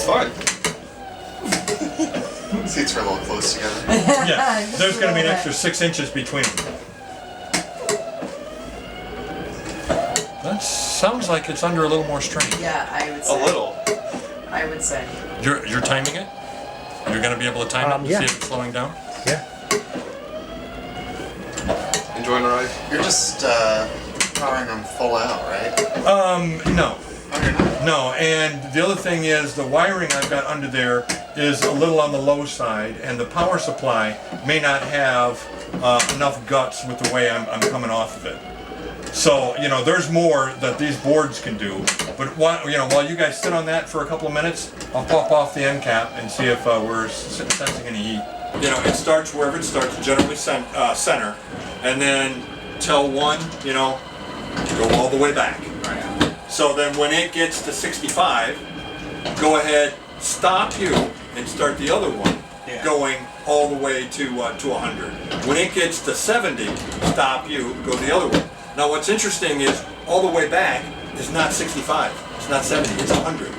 It's fine. Seats are a little close together. Yeah, there's going to be an extra 6 inches between them. That sounds like it's under a little more strain. Yeah, I would say. A little. I would say. You're timing it? You're going to be able to time it and yeah. see if it's slowing down? Yeah. Enjoying the ride? You're just powering them full out, right? No. Oh, you're not? No, and the other thing is the wiring I've got under there is a little on the low side, and the power supply may not have enough guts with the way I'm coming off of it. So, you know, there's more that these boards can do, but while you guys sit on that for a couple of minutes, I'll pop off the end cap and see if we're sensing any heat. You know, it starts wherever it starts, generally center, and then tell one, go all the way back. Right. So then when it gets to 65, go ahead, stop you, and start the other one, going all the way to 100. When it gets to 70, stop you, go the other way. Now what's interesting is all the way back is not 65, it's not 70, it's 100.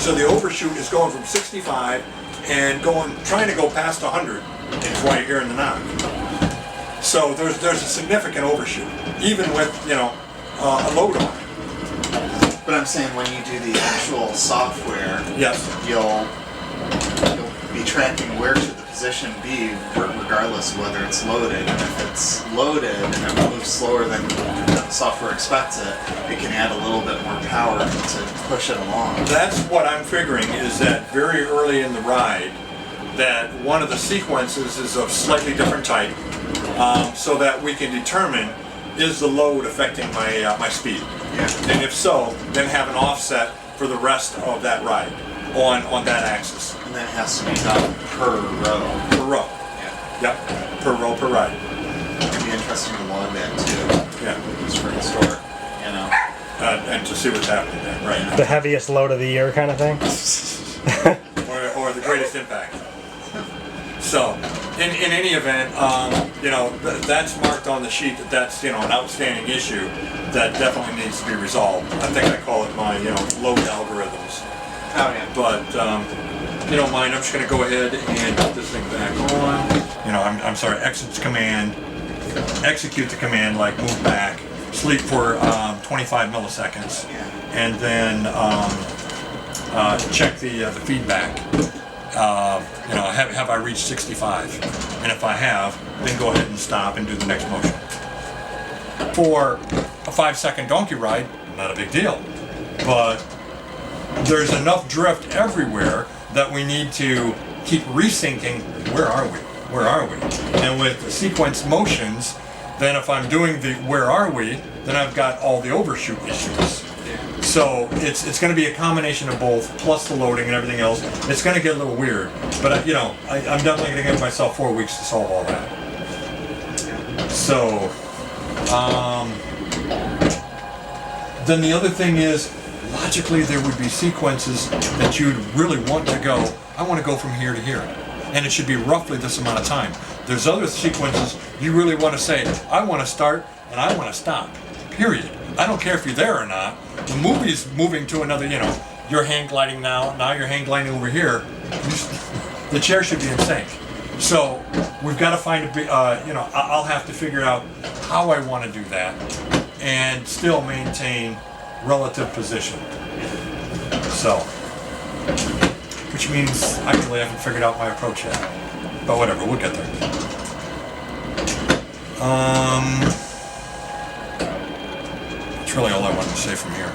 So the overshoot is going from 65 and trying to go past 100 is why you're hearing the knock. So there's a significant overshoot, even with a load on it. But I'm saying when you do the actual software, Yes. you'll be tracking where should the position be regardless of whether it's loaded. And if it's loaded and it moves slower than the software expects it, it can add a little bit more power to push it along. That's what I'm figuring is that very early in the ride, that one of the sequences is of slightly different type, so that we can determine is the load affecting my speed. Yeah. And if so, then have an offset for the rest of that ride on that axis. And that has to be done per row. Per row. Yeah. Yep. Per row per ride. It'd be interesting to log that too. Yeah. Just for historic, And to see what's happening there. Right. The heaviest load of the year kind of thing. or the greatest impact. So, in any event, that's marked on the sheet that's an outstanding issue that definitely needs to be resolved. I think I call it my load algorithms. Oh yeah. But if you don't mind, I'm just going to go ahead and put this thing back on. I'm sorry, execute the command like move back, sleep for 25 milliseconds, and then check the feedback. Have I reached 65? And if I have, then go ahead and stop and do the next motion. For a 5-second donkey ride, not a big deal. But there's enough drift everywhere that we need to keep resyncing, where are we? Where are we? And with sequence motions, then if I'm doing the where are we, then I've got all the overshoot issues. So it's going to be a combination of both, plus the loading and everything else. It's going to get a little weird, but I'm definitely going to give myself 4 weeks to solve all that. So, then the other thing is, logically there would be sequences that you'd really want to go, I want to go from here to here. And it should be roughly this amount of time. There's other sequences you really want to say, I want to start and I want to stop, period. I don't care if you're there or not. The movie's moving to another, you're hang gliding now you're hang gliding over here. The chair should be in sync. So we've got to find I'll have to figure out how I want to do that and still maintain relative position. So, which means I really haven't figured out my approach yet. But whatever, we'll get there. That's really all I wanted to say from here.